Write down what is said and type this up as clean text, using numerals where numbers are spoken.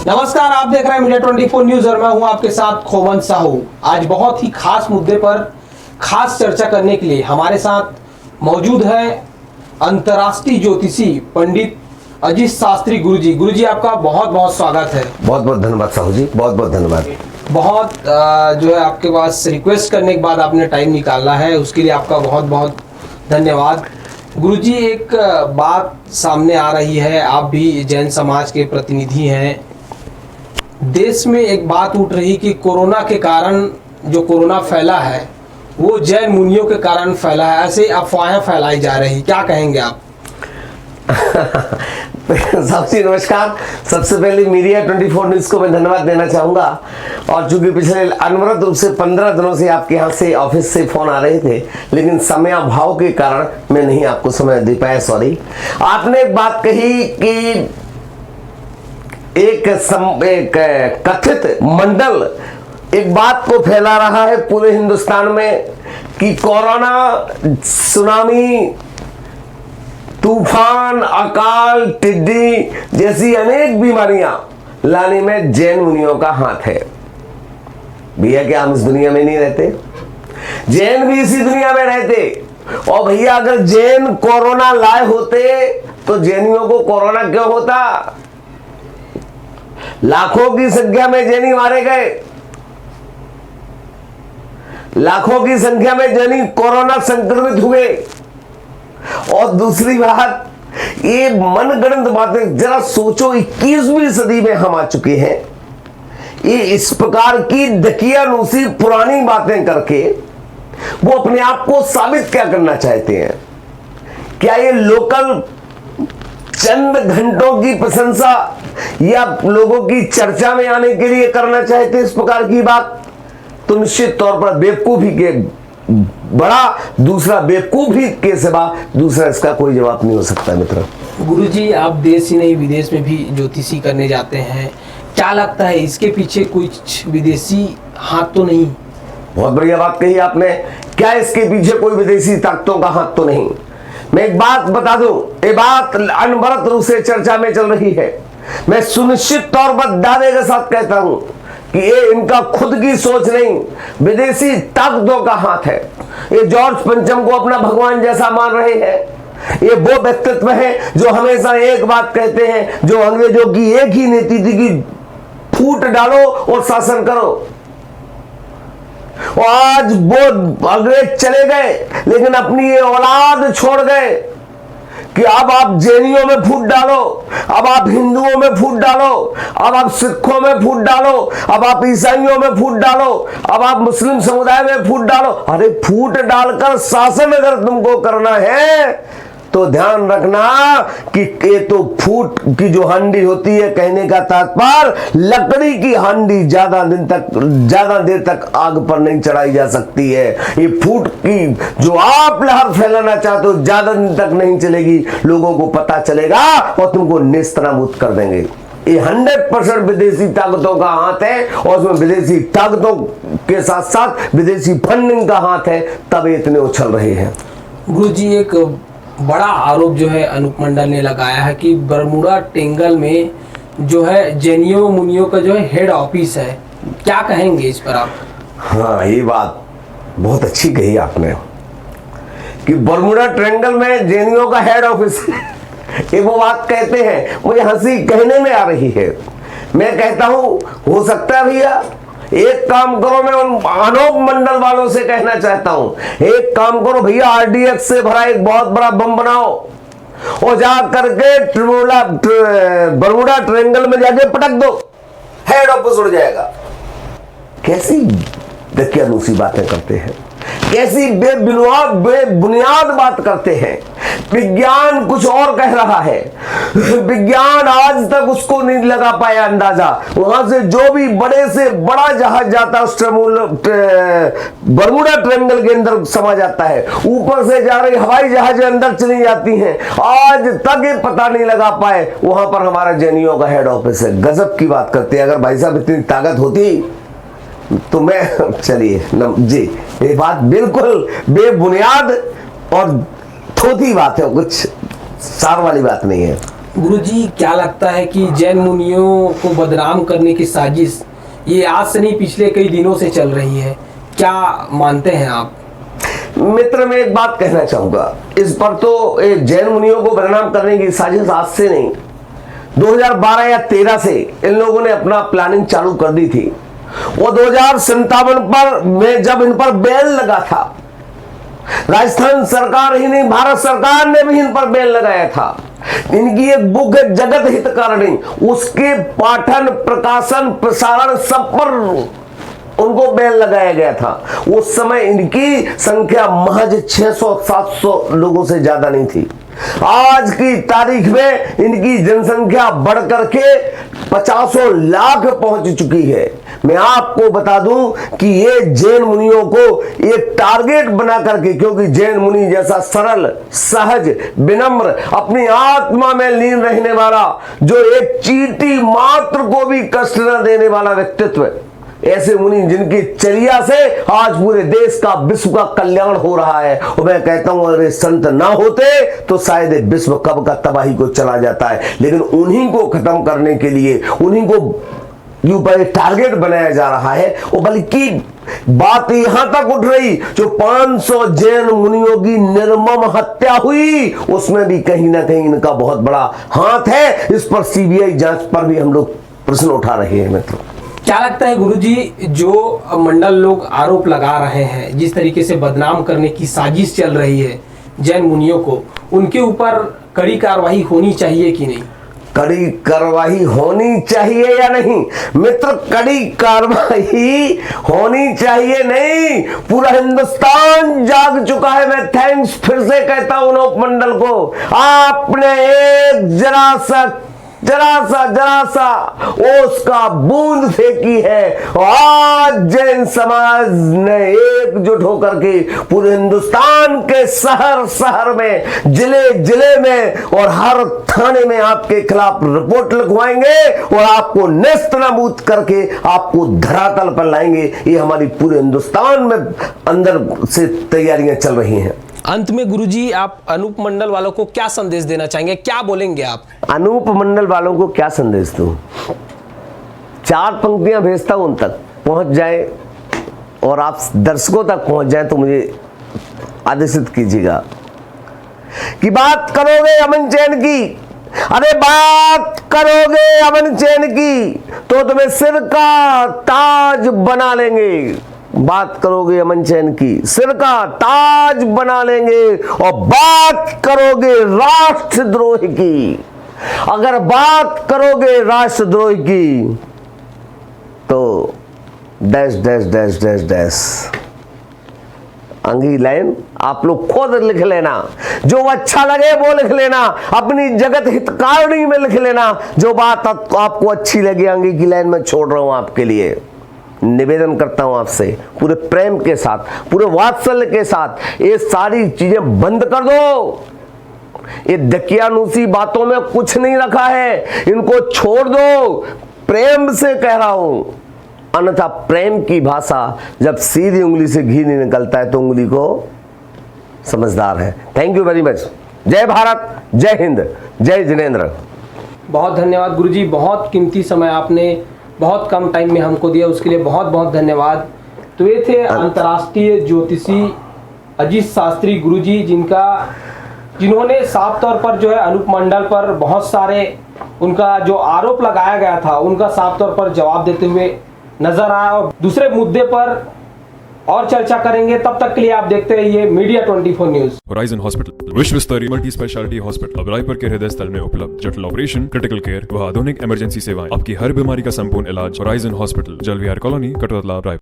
नमस्कार, आप देख रहे हैं मीडिया 24 न्यूज और मैं हूं आपके साथ खोवन साहू। आज बहुत ही खास मुद्दे पर खास चर्चा करने के लिए हमारे साथ मौजूद है अंतर्राष्ट्रीय ज्योतिषी पंडित अजीत शास्त्री गुरुजी। गुरुजी, आपका बहुत बहुत स्वागत है। बहुत बहुत धन्यवाद साहू जी, बहुत बहुत धन्यवाद। बहुत जो है आपके पास रिक्वेस्ट करने के बाद आपने टाइम निकाला है, उसके लिए आपका बहुत बहुत धन्यवाद। गुरुजी, एक बात सामने आ रही है, आप भी जैन समाज के प्रतिनिधि हैं। देश में एक बात उठ रही कि कोरोना के कारण जो कोरोना फैला है वो जैन मुनियों के कारण फैला है, ऐसे अफवाहें फैलाई जा रही, क्या कहेंगे आप? सबसे नमस्कार। सबसे पहले मीडिया 24 न्यूज को मैं धन्यवाद देना चाहूँगा। और चूंकि पिछले अनवरत रूप से 15 दिनों से आपके यहाँ से ऑफिस से फोन आ रहे थे, लेकिन समय अभाव के कारण मैं नहीं आपको समय दे पाया, सॉरी। आपने एक बात कही कि एक कथित मंडल एक बात को फैला रहा है पूरे हिंदुस्तान में कि कोरोना, सुनामी, तूफान, अकाल, टिड्डी जैसी अनेक बीमारियां लाने में जैन मुनियों का हाथ है। भैया, क्या हम इस दुनिया में नहीं रहते? जैन भी इसी दुनिया में रहते। और भैया, अगर जैन कोरोना लाए होते तो जैनियों को कोरोना क्यों होता? लाखों की संख्या में जैनी मारे गए, लाखों की संख्या में जैनी कोरोना संक्रमित हुए। और दूसरी बात, ये मनगढ़ंत बातें जरा सोचो, 21वीं सदी में हम आ चुके हैं। ये इस प्रकार की दकियानूसी पुरानी बातें करके वो अपने आप को साबित क्या करना चाहते हैं? क्या ये लोकल चंद घंटों की प्रशंसा या लोगों की चर्चा में आने के लिए करना चाहते हैं इस प्रकार की बात? तो निश्चित तौर पर बेवकूफी के बड़ा दूसरा बेवकूफी के सिवा दूसरा इसका कोई जवाब नहीं हो सकता। मित्र गुरुजी, आप देश ही नहीं विदेश में भी ज्योतिषी करने जाते हैं, क्या लगता है इसके पीछे कुछ विदेशी हाथ तो नहीं? बहुत बढ़िया बात कही आपने। क्या इसके पीछे कोई विदेशी ताकतों का हाथ तो नहीं? मैं एक बात बता दूं, ये बात अनवरत रूप से चर्चा में चल रही है। मैं सुनिश्चित तौर पर दावे के साथ कहता हूं कि ये इनका खुद की सोच नहीं, विदेशी ताकतों का हाथ है। ये जॉर्ज पंचम को अपना भगवान जैसा मान रहे हैं। ये वो व्यक्तित्व है जो हमेशा एक बात कहते हैं, जो अंग्रेजों की एक ही नीति थी कि फूट डालो और शासन करो। और आज वो अंग्रेज चले गए, लेकिन अपनी ये औलाद छोड़ गए कि अब आप जैनियों में फूट डालो, अब आप हिंदुओं में फूट डालो, अब आप सिखों में फूट डालो, अब आप ईसाइयों में फूट डालो, अब आप मुस्लिम समुदाय में फूट डालो। अरे फूट डालकर शासन अगर तुमको करना है तो ध्यान रखना कि ये तो फूट की जो हांडी होती है, कहने का तात्पर्य लकड़ी की हांडी ज्यादा देर तक आग पर नहीं चढ़ाई जा सकती है। ये फूट की जो आप लहर फैलाना चाहते हो ज्यादा दिन तक नहीं चलेगी, लोगों को पता चलेगा और तुमको नेस्तनाबूद कर देंगे। ये 100% विदेशी ताकतों का हाथ है और उसमें विदेशी ताकतों के साथ साथ विदेशी फंडिंग का हाथ है, तब इतने उछल रहे हैं। गुरुजी, एक बड़ा आरोप जो है अनूप मंडल ने लगाया है कि बरमुडा ट्रायंगल में जो है जैनियों मुनियों का जो है हेड ऑफिस है, क्या कहेंगे इस पर आप? हाँ, ये बात बहुत अच्छी कही आपने कि बरमुडा ट्रायंगल में जैनियों का हेड ऑफिस है। ये वो बात कहते हैं, मुझे हंसी कहने में आ रही है। मैं कहता हूं हो सकता है भैया, एक काम करो, मैं उन अनूप मंडल वालों से कहना चाहता हूं, एक काम करो भैया, आरडीएक्स से भरा एक बहुत बड़ा बम बनाओ और जा करके बरमुडा ट्रायंगल में जाके पटक दो, हेड ऑफिस उड़ जाएगा। कैसी दकियानूसी बातें करते हैं, कैसी बेबुनियाद बात करते हैं। विज्ञान कुछ और कह रहा है, विज्ञान आज तक उसको नहीं लगा पाया अंदाजा। वहां से जो भी बड़े से बड़ा जहाज जाता है उस बरमुडा ट्रायंगल के अंदर समा जाता है, ऊपर से जा रही हवाई जहाजें अंदर चली जाती हैं, आज तक ये पता नहीं लगा पाए वहां पर हमारा जैनियों का हेड ऑफिस है। गजब की बात करते हैं। अगर भाई साहब इतनी ताकत होती तो मैं, चलिए जी, ये बात बिल्कुल बेबुनियाद और थोथी बात है, कुछ सार वाली बात नहीं है। गुरुजी क्या लगता है कि जैन मुनियों को बदनाम करने की साजिश ये आज से नहीं पिछले कई दिनों से चल रही है, क्या मानते हैं आप? मित्र, मैं एक बात कहना चाहूंगा इस पर। तो एक जैन मुनियों को बदनाम करने की साजिश आज से नहीं, 2012 या 13 से इन लोगों ने अपना प्लानिंग चालू कर दी थी। वो 2057 पर में जब इन पर बैन लगा था, राजस्थान सरकार ही नहीं भारत सरकार ने भी इन पर बैन लगाया था। इनकी एक बुक है जगत हितकारिणी, उसके पाठन, प्रकाशन, प्रसारण सब पर उनको बैन लगाया गया था। उस समय इनकी संख्या महज 600-700 लोगों से ज्यादा नहीं थी। आज की तारीख में इनकी जनसंख्या बढ़कर के 50 लाख पहुंच चुकी है। मैं आपको बता दूं कि ये जैन मुनियों को एक टारगेट बना करके, क्योंकि जैन मुनि जैसा सरल, सहज, विनम्र, अपनी आत्मा में लीन रहने वाला, जो एक चींटी मात्र को भी कष्ट न देने वाला व्यक्तित्व, ऐसे मुनि जिनकी चर्या से आज पूरे देश का, विश्व का कल्याण हो रहा है। और मैं कहता हूं अगर संत ना होते तो शायद विश्व कब का तबाही को चला जाता है। लेकिन उन्हीं को खत्म करने के लिए उन्हीं को ऊपर टारगेट बनाया जा रहा है। और बल्कि बात यहां तक उठ रही, जो 500 जैन मुनियों की निर्मम हत्या हुई, उसमें भी कहीं ना कहीं इनका बहुत बड़ा हाथ है। इस पर सीबीआई जांच पर भी हम लोग प्रश्न उठा रहे हैं। मित्रों, क्या लगता है गुरुजी, जो मंडल लोग आरोप लगा रहे हैं, जिस तरीके से बदनाम करने की साजिश चल रही है जैन मुनियों को, उनके ऊपर कड़ी कार्रवाई होनी चाहिए कि नहीं? कड़ी कार्रवाई होनी चाहिए या नहीं? मित्र, कड़ी कार्रवाई होनी चाहिए नहीं, पूरा हिंदुस्तान जाग चुका है। मैं थैंक्स फिर से कहता हूं अनूप मंडल को। आपने एक जरा सा उसका बूंद फेंकी है। आज जैन समाज ने एकजुट होकर के पूरे हिंदुस्तान के शहर शहर में, जिले जिले में और हर थाने में आपके खिलाफ रिपोर्ट लिखवाएंगे और आपको नेस्त नाबूद करके आपको धरातल पर लाएंगे। ये हमारी पूरे हिंदुस्तान में अंदर से तैयारियां चल रही हैं। अंत में गुरुजी, आप अनूप मंडल वालों को क्या संदेश देना चाहेंगे, क्या बोलेंगे आप? अनूप मंडल वालों को क्या संदेश दूं? 4 पंक्तियां भेजता हूं, उन तक पहुंच जाए और आप दर्शकों तक पहुंच जाए तो मुझे आदेशित कीजिएगा कि बात करोगे अमन चैन की, अरे बात करोगे अमन चैन की तो तुम्हें सिर का ताज बना लेंगे। बात करोगे अमन चैन की, सिर का ताज बना लेंगे। और बात करोगे राष्ट्रद्रोह की, अगर बात करोगे राष्ट्रद्रोह की तो dash dash dash dash dash अंगी लाइन आप लोग खुद लिख लेना। जो अच्छा लगे वो लिख लेना, अपनी जगत हितकारिणी में लिख लेना। जो बात आपको अच्छी लगे अंगी की लाइन में छोड़ रहा हूं आपके लिए। निवेदन करता हूं आपसे पूरे प्रेम के साथ, पूरे वात्सल्य के साथ, ये सारी चीजें बंद कर दो। ये दकियानूसी बातों में कुछ नहीं रखा है, इनको छोड़ दो। प्रेम से कह रहा हूं, अन्यथा प्रेम की भाषा जब सीधी उंगली से घी नहीं निकलता है तो उंगली को समझदार है। Thank you very much. जय भारत, जय हिंद, जय जिनेंद्र। बहुत धन्यवाद गुरुजी, बहुत कीमती समय आपने बहुत कम टाइम में हमको दिया, उसके लिए बहुत बहुत धन्यवाद। तो ये थे अंतर्राष्ट्रीय ज्योतिषी अजीत शास्त्री गुरुजी, जिन्होंने साफ तौर पर जो है अनूप मंडल पर बहुत सारे उनका जो आरोप लगाया गया था उनका साफ तौर पर जवाब देते हुए नजर आया। और दूसरे मुद्दे पर और चर्चा करेंगे, तब तक के लिए आप देखते रहिए मीडिया 24 न्यूज। होराइजन हॉस्पिटल विश्व स्तरीय मल्टी स्पेशलिटी हॉस्पिटल अब रायपुर के हृदय स्थल में उपलब्ध। जटिल ऑपरेशन, क्रिटिकल केयर व आधुनिक इमरजेंसी सेवाएं, आपकी हर बीमारी का संपूर्ण इलाज। Horizon hospital, जलविहार colony, Katotala, Raipur.